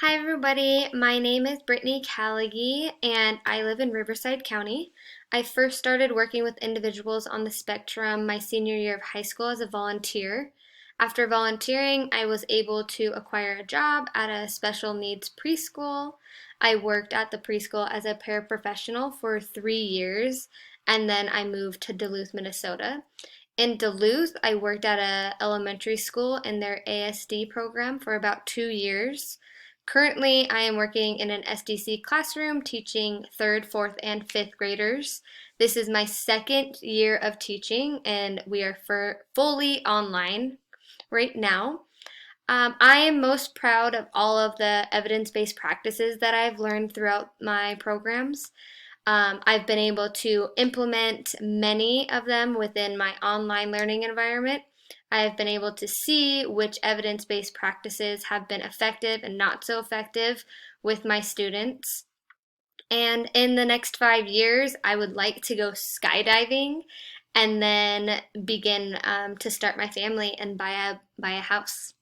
Hi, everybody. My name is Brittany Callaghy, and I live in Riverside County. I first started working with individuals on the spectrum my senior year of high school as a volunteer. After volunteering, I was able to acquire a job at a special needs preschool. I worked at the preschool as a paraprofessional for 3 years, and then I moved to Duluth, Minnesota. In Duluth, I worked at a elementary school in their ASD program for about 2 years. Currently, I am working in an SDC classroom teaching third, fourth, and fifth graders. This is my second year of teaching, and we are fully online right now. I am most proud of all of the evidence-based practices that I've learned throughout my programs. I've been able to implement many of them within my online learning environment. I've been able to see which evidence-based practices have been effective and not so effective with my students. And in the next 5 years, I would like to go skydiving and then begin to start my family and buy a house.